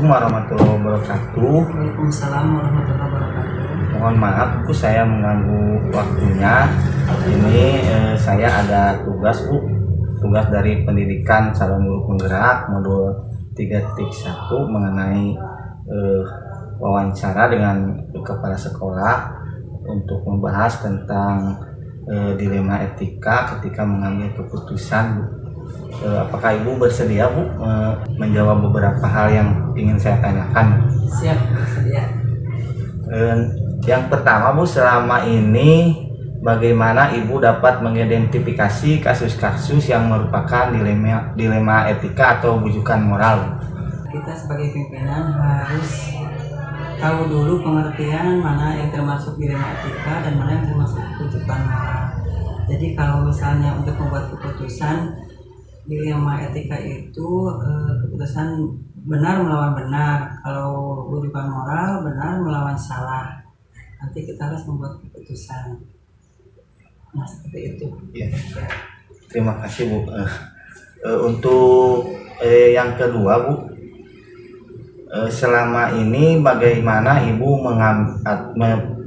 Assalamualaikum warahmatullahi wabarakatuh. Waalaikumsalam warahmatullahi wabarakatuh. Mohon maaf Bu, saya mengganggu waktunya. Ini saya ada tugas Bu, tugas dari pendidikan calon guru penggerak modul 3.1 mengenai wawancara dengan kepala sekolah untuk membahas tentang dilema etika ketika mengambil keputusan Bu. Apakah Ibu bersedia Bu menjawab beberapa hal yang ingin saya tanyakan? Siap, bersedia. Yang pertama Bu, selama ini bagaimana Ibu dapat mengidentifikasi kasus-kasus yang merupakan dilema etika atau bujukan moral? Kita sebagai pimpinan harus tahu dulu pengertian mana yang termasuk dilema etika dan mana yang termasuk bujukan moral. Jadi kalau misalnya untuk membuat keputusan dilema etika itu keputusan benar melawan benar, kalau bujukan moral benar melawan salah. Nanti kita harus membuat keputusan. Nah, seperti itu. Ya. Terima kasih Bu. Untuk yang kedua Bu, selama ini bagaimana Ibu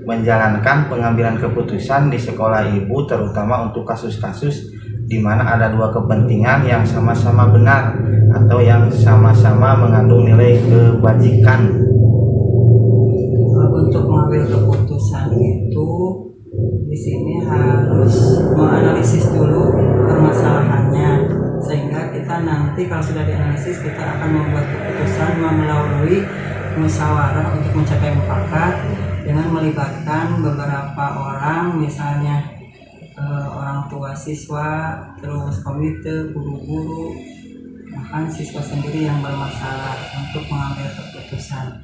menjalankan pengambilan keputusan di sekolah Ibu, terutama untuk kasus-kasus di mana ada dua kepentingan yang sama-sama benar atau yang sama-sama mengandung nilai kebajikan? Untuk mengambil keputusan itu di sini harus menganalisis dulu permasalahannya, sehingga kita nanti kalau sudah dianalisis kita akan membuat keputusan melalui musyawarah untuk mencapai mufakat dengan melibatkan beberapa orang, misalnya orang tua siswa, terus komite, guru-guru, bahkan siswa sendiri yang bermasalah untuk mengambil keputusan.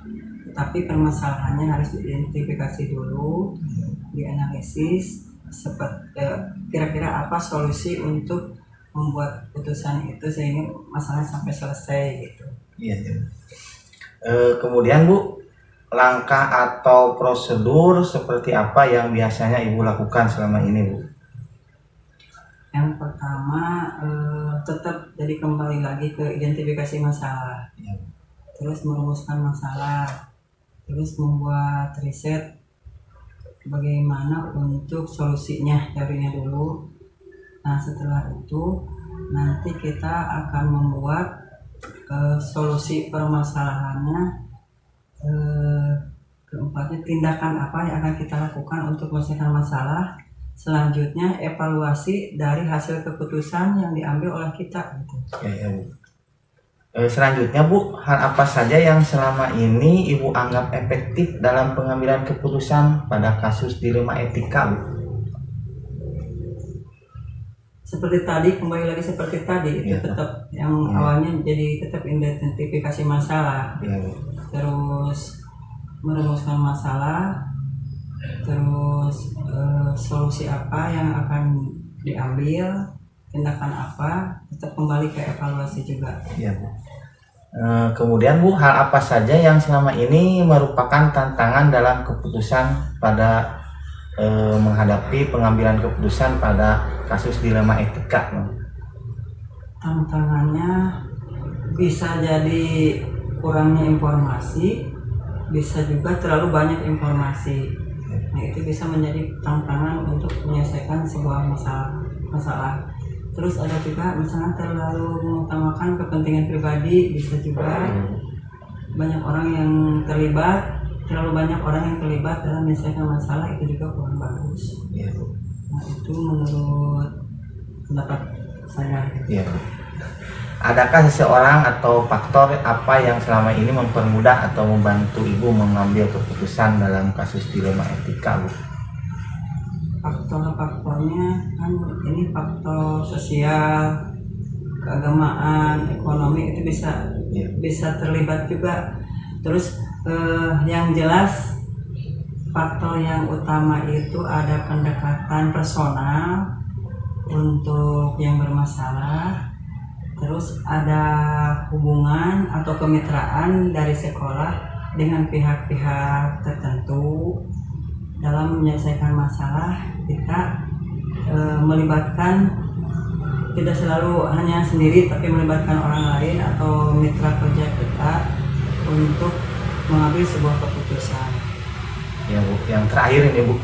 Tapi permasalahannya harus diidentifikasi dulu, dianalisis seperti kira-kira apa solusi untuk membuat keputusan itu sehingga masalah sampai selesai gitu. Iya. Kemudian Bu, langkah atau prosedur seperti apa yang biasanya Ibu lakukan selama ini Bu? Yang pertama tetap jadi kembali lagi ke identifikasi masalah, Ya. terus merumuskan masalah, terus membuat riset bagaimana untuk solusinya, carinya dulu. Nah, setelah itu nanti kita akan membuat solusi permasalahannya. Keempatnya, tindakan apa yang akan kita lakukan untuk menyelesaikan masalah. Selanjutnya evaluasi dari hasil keputusan yang diambil oleh kita gitu. Ya, Bu. Selanjutnya Bu, hal apa saja yang selama ini Ibu anggap efektif dalam pengambilan keputusan pada kasus dilema etika Bu? Seperti tadi, kembali lagi seperti tadi, itu tetap yang awalnya jadi tetap identifikasi masalah, terus merumuskan masalah, terus solusi apa yang akan diambil, tindakan apa, tetap kembali ke evaluasi juga. Ya, Bu. Kemudian Bu, hal apa saja yang selama ini merupakan tantangan dalam keputusan pada menghadapi pengambilan keputusan pada kasus dilema etika? Tantangannya bisa jadi kurangnya informasi, bisa juga terlalu banyak informasi. Nah, itu bisa menjadi tantangan untuk menyelesaikan sebuah masalah. Terus ada juga misalnya terlalu mengutamakan kepentingan pribadi, bisa juga banyak orang yang terlibat. Terlalu banyak orang yang terlibat dalam menyelesaikan masalah, itu juga kurang bagus. Ya. Nah, itu menurut pendapat saya. Ya. Adakah seseorang atau faktor apa yang selama ini mempermudah atau membantu Ibu mengambil keputusan dalam kasus dilema etika Bu? Faktor-faktornya kan ini faktor sosial, keagamaan, ekonomi itu bisa terlibat juga. Terus yang jelas faktor yang utama itu ada pendekatan personal untuk yang bermasalah, terus ada hubungan atau kemitraan dari sekolah dengan pihak-pihak tertentu. Dalam menyelesaikan masalah kita melibatkan, tidak selalu hanya sendiri tapi melibatkan orang lain atau mitra kerja kita untuk mengambil sebuah keputusan. Ya Bu, yang terakhir ini Bu,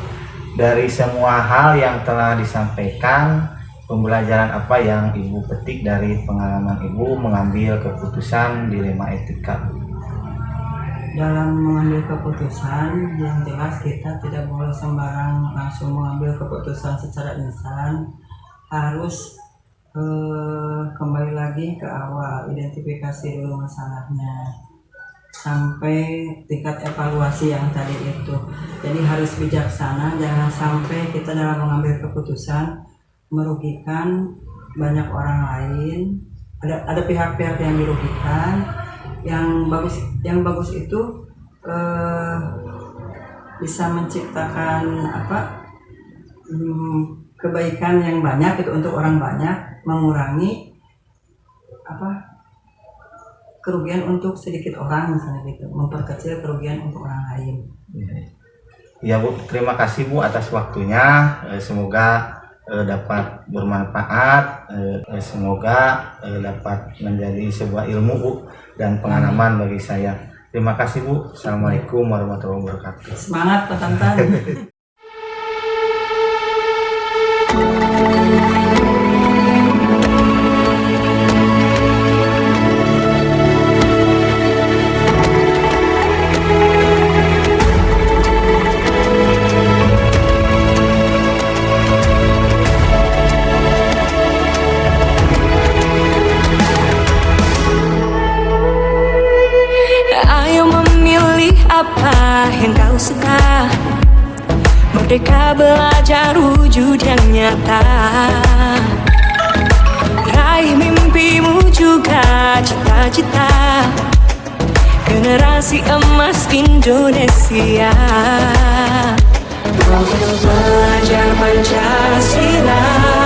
dari semua hal yang telah disampaikan, pembelajaran apa yang Ibu petik dari pengalaman Ibu mengambil keputusan dilema etika? Dalam mengambil keputusan, yang jelas kita tidak boleh sembarang langsung mengambil keputusan secara instan. Harus kembali lagi ke awal, identifikasi dulu masalahnya sampai tingkat evaluasi yang tadi itu. Jadi harus bijaksana, jangan sampai kita dalam mengambil keputusan merugikan banyak orang lain. Ada pihak-pihak yang dirugikan. Yang bagus itu bisa menciptakan kebaikan yang banyak itu untuk orang banyak, mengurangi kerugian untuk sedikit orang misalnya gitu, memperkecil kerugian untuk orang lain. Ya Bu, terima kasih Bu atas waktunya. Semoga dapat bermanfaat, semoga dapat menjadi sebuah ilmu Bu dan pengalaman bagi saya. Terima kasih Bu. Assalamualaikum warahmatullahi wabarakatuh. Semangat Pak Tantan. Apa yang kau suka? Merdeka belajar wujud yang nyata. Raih mimpimu juga cita-cita. Generasi emas Indonesia. Profil belajar Pancasila.